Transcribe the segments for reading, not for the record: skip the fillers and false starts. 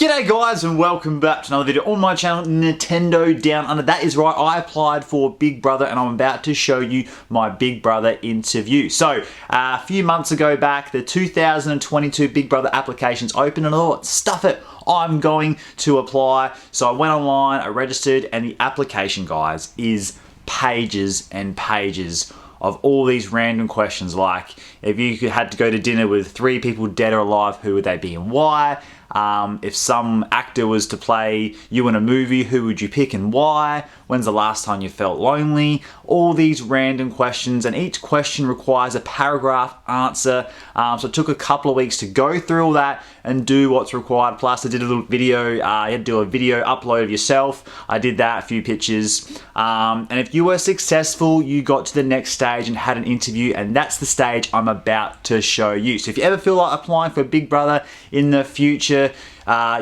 G'day guys and welcome back to another video on my channel, Nintendo Down Under. That is right, I applied for Big Brother and I'm about to show you my Big Brother interview. So, a few months ago back, the 2022 Big Brother applications opened and I thought, stuff it, I'm going to apply. So I went online, I registered, and the application, guys, is pages and pages of all these random questions like, if you had to go to dinner with 3 people dead or alive, who would they be and why? If some actor was to play you in a movie, who would you pick and why? When's the last time you felt lonely? All these random questions, and each question requires a paragraph answer. So it took a couple of weeks to go through all that and do what's required. Plus I did a little video, you had to do a video upload of yourself. I did that, a few pictures. And if you were successful, you got to the next stage and had an interview, and that's the stage I'm about to show you. So if you ever feel like applying for Big Brother in the future,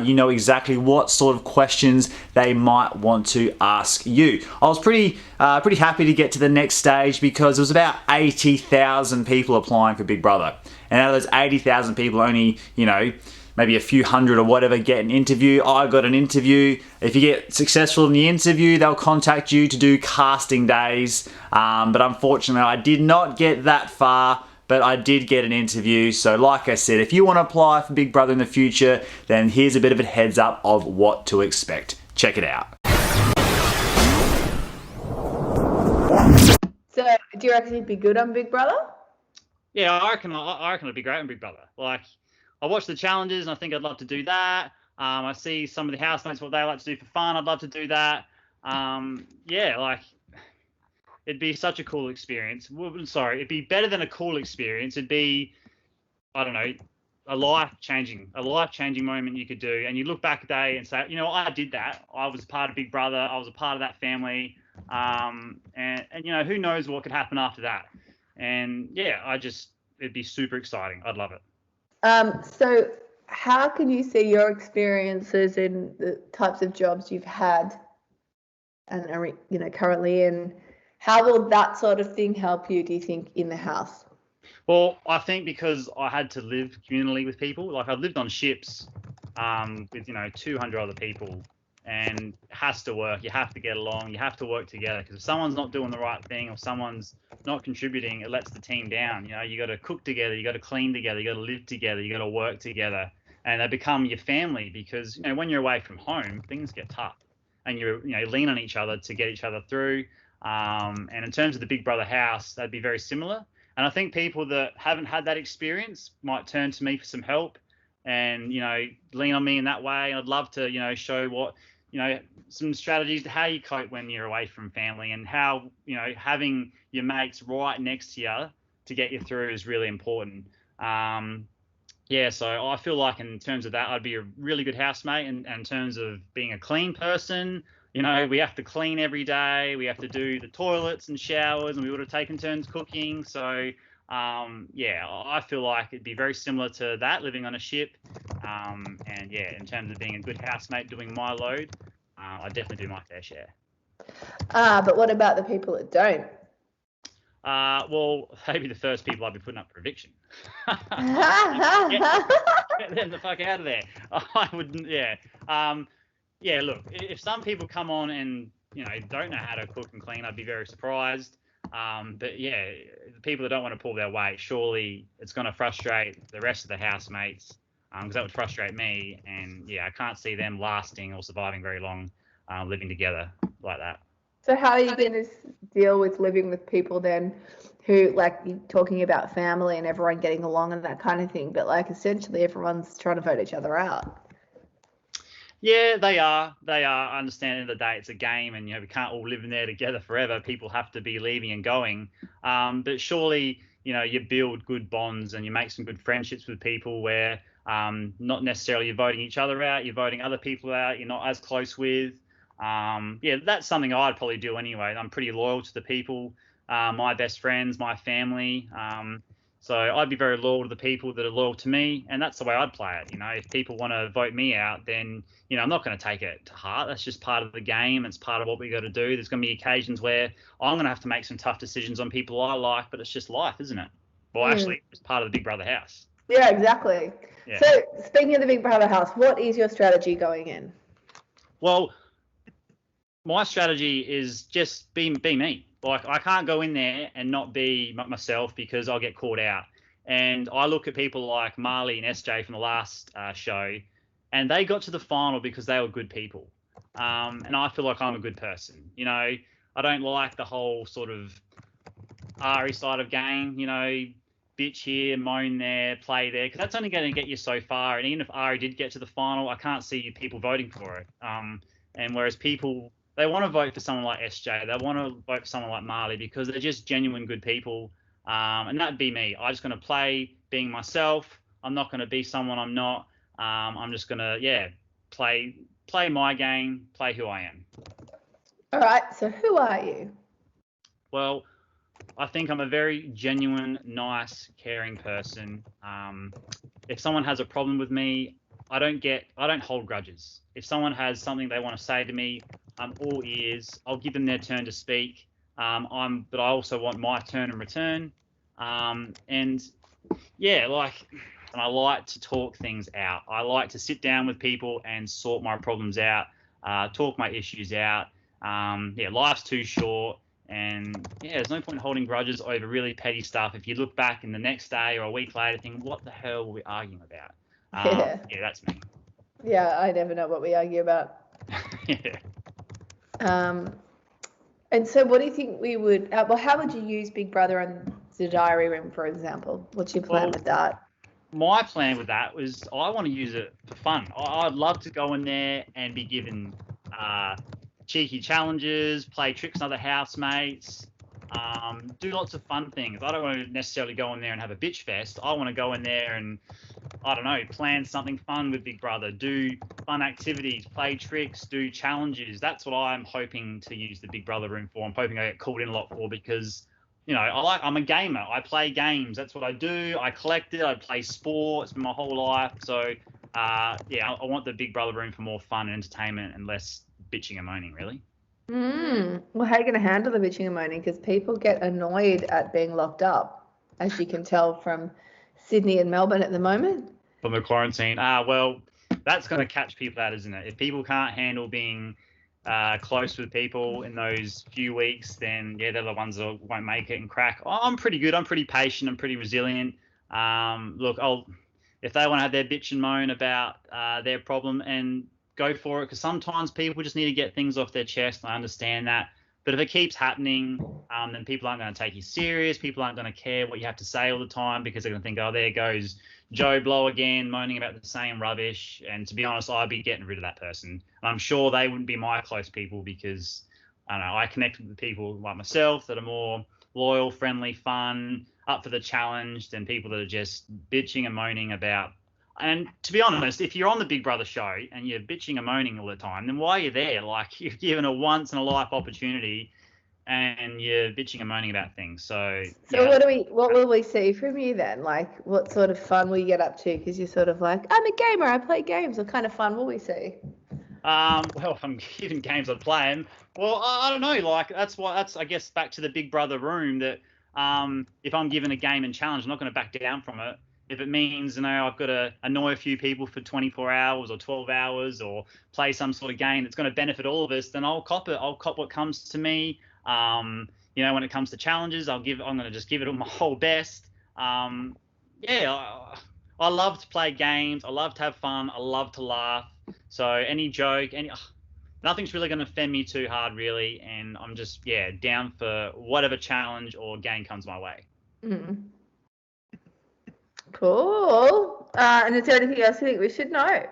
you know exactly what sort of questions they might want to ask you. I was pretty happy to get to the next stage because there was about 80,000 people applying for Big Brother. And out of those 80,000 people, only, you know, maybe a few hundred or whatever get an interview. I got an interview. If you get successful in the interview, they'll contact you to do casting days. But unfortunately, I did not get that far. But I did get an interview. So like I said, if you want to apply for Big Brother in the future, then here's a bit of a heads up of what to expect. Check it out. So, do you reckon you'd be good on Big Brother? Yeah, I reckon it'd be great on Big Brother. Like, I watch the challenges and I think I'd love to do that. I see some of the housemates, what they like to do for fun. I'd love to do that. Yeah, like, it'd be such a cool experience. Well, sorry, it'd be better than a cool experience. It'd be, I don't know, a life-changing moment you could do. And you look back a day and say, you know, I did that. I was a part of Big Brother. I was a part of that family. And you know, who knows what could happen after that. And yeah, it'd be super exciting. I'd love it. So how can you see your experiences in the types of jobs you've had and are, you know, currently in? How will that sort of thing help you, do you think, in the house? Well, I think because I had to live communally with people, like I've lived on ships with, you know, 200 other people, and it has to work. You have to get along. You have to work together, because if someone's not doing the right thing or someone's not contributing, it lets the team down. You know, you got to cook together, you got to clean together, you got to live together, you got to work together, and they become your family. Because, you know, when you're away from home, things get tough, and you lean on each other to get each other through. And in terms of the Big Brother house, that'd be very similar. And I think people that haven't had that experience might turn to me for some help and, you know, lean on me in that way. And I'd love to, you know, show what, you know, some strategies to how you cope when you're away from family, and how, you know, having your mates right next to you to get you through is really important. Yeah, so I feel like in terms of that, I'd be a really good housemate. And in terms of being a clean person, you know, we have to clean every day. We have to do the toilets and showers, and we would have taken turns cooking. So, yeah, I feel like it'd be very similar to that, living on a ship. And yeah, in terms of being a good housemate, doing my load, I definitely do my fair share. But what about the people that don't? Well, they'd be the first people I'd be putting up for eviction. Get them the fuck out of there. I wouldn't, yeah. Yeah, look, if some people come on and, you know, don't know how to cook and clean, I'd be very surprised. But yeah, the people that don't want to pull their weight, surely it's going to frustrate the rest of the housemates, because that would frustrate me. And yeah, I can't see them lasting or surviving very long living together like that. So how are you going to deal with living with people then who, like, you're talking about family and everyone getting along and that kind of thing, but like essentially everyone's trying to vote each other out? Yeah, they are. I understand at the end of the day it's a game, and, you know, we can't all live in there together forever. People have to be leaving and going. But surely, you know, you build good bonds and you make some good friendships with people where not necessarily you're voting each other out, you're voting other people out you're not as close with. Yeah, that's something I'd probably do anyway. I'm pretty loyal to the people, my best friends, my family. So I'd be very loyal to the people that are loyal to me, and that's the way I'd play it. You know, if people want to vote me out, then, you know, I'm not going to take it to heart. That's just part of the game. It's part of what we got to do. There's going to be occasions where I'm going to have to make some tough decisions on people I like, but it's just life, isn't it? Well, actually, it's part of the Big Brother house. Yeah, exactly. Yeah. So speaking of the Big Brother house, what is your strategy going in? Well, my strategy is just be me. Like, I can't go in there and not be myself because I'll get caught out. And I look at people like Marley and SJ from the last show, and they got to the final because they were good people. And I feel like I'm a good person. You know, I don't like the whole sort of Ari side of game. You know, bitch here, moan there, play there, because that's only going to get you so far. And even if Ari did get to the final, I can't see people voting for it. And whereas people, they want to vote for someone like SJ, they want to vote for someone like Marley because they're just genuine good people. And that'd be me. I'm just going to play being myself. I'm not going to be someone I'm not. I'm just going to, yeah, play my game, play who I am. All right, so who are you? Well, I think I'm a very genuine, nice, caring person. If someone has a problem with me, I don't hold grudges. If someone has something they want to say to me, I'm all ears. I'll give them their turn to speak. But I also want my turn in return. And yeah, and I like to talk things out. I like to sit down with people and sort my problems out, talk my issues out. Yeah, life's too short. And yeah, there's no point holding grudges over really petty stuff. If you look back in the next day or a week later, think, what the hell were we arguing about? Yeah, that's me. Yeah, I never know what we argue about. Yeah. And so what do you think we would, well, how would you use Big Brother in the diary room, for example? What's your plan with that? My plan with that was I want to use it for fun. I'd love to go in there and be given cheeky challenges, play tricks on other housemates, do lots of fun things. I don't want to necessarily go in there and have a bitch fest. I want to go in there and, I don't know, plan something fun with Big Brother, do fun activities, play tricks, do challenges. That's what I'm hoping to use the Big Brother room for. I'm hoping I get called in a lot for because, you know, I'm a gamer. I play games. That's what I do. I collect it. I play sports my whole life. So, yeah, I want the Big Brother room for more fun and entertainment and less bitching and moaning, really. Well, how are you going to handle the bitching and moaning? Because people get annoyed at being locked up, as you can tell from Sydney and Melbourne at the moment. From the quarantine. Well, that's going to catch people out, isn't it? If people can't handle being close with people in those few weeks, then yeah, they're the ones that won't make it and crack. I'm pretty good. I'm pretty patient. I'm pretty resilient. Look, if they want to have their bitch and moan about their problem, and go for it, because sometimes people just need to get things off their chest. I understand that. But if it keeps happening, then people aren't going to take you serious. People aren't going to care what you have to say all the time because they're going to think, oh, there goes Joe Blow again, moaning about the same rubbish. And to be honest, I'd be getting rid of that person. And I'm sure they wouldn't be my close people because, I don't know, I connect with people like myself that are more loyal, friendly, fun, up for the challenge than people that are just bitching and moaning about. And to be honest, if you're on the Big Brother show and you're bitching and moaning all the time, then why are you there? Like, you're given a once-in-a-life opportunity and you're bitching and moaning about things. So yeah. What will we see from you then? Like, what sort of fun will you get up to? Because you're sort of like, I'm a gamer, I play games. What kind of fun will we see? Well, if I'm given games, I'd play them. Well, I don't know. Like, that's I guess back to the Big Brother room that if I'm given a game and challenge, I'm not going to back down from it. If it means, you know, I've got to annoy a few people for 24 hours or 12 hours or play some sort of game that's going to benefit all of us, then I'll cop it. I'll cop what comes to me. You know, when it comes to challenges, I'm going to just give it my whole best. Yeah, I love to play games. I love to have fun. I love to laugh. So any joke, nothing's really going to offend me too hard, really. And I'm just, yeah, down for whatever challenge or game comes my way. Mm. Cool. And is there anything else you think we should know?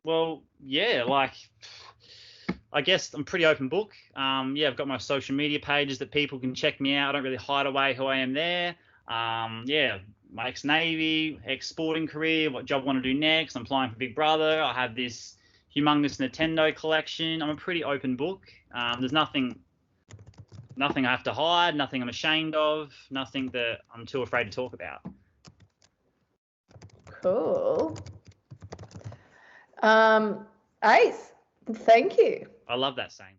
Well, yeah, like, I guess I'm pretty open book. Yeah, I've got my social media pages that people can check me out. I don't really hide away who I am there. Yeah, my ex-Navy, ex-sporting career, what job I want to do next. I'm applying for Big Brother. I have this humongous Nintendo collection. I'm a pretty open book. There's nothing I have to hide, nothing I'm ashamed of, nothing that I'm too afraid to talk about. Cool. Ace, thank you. I love that saying.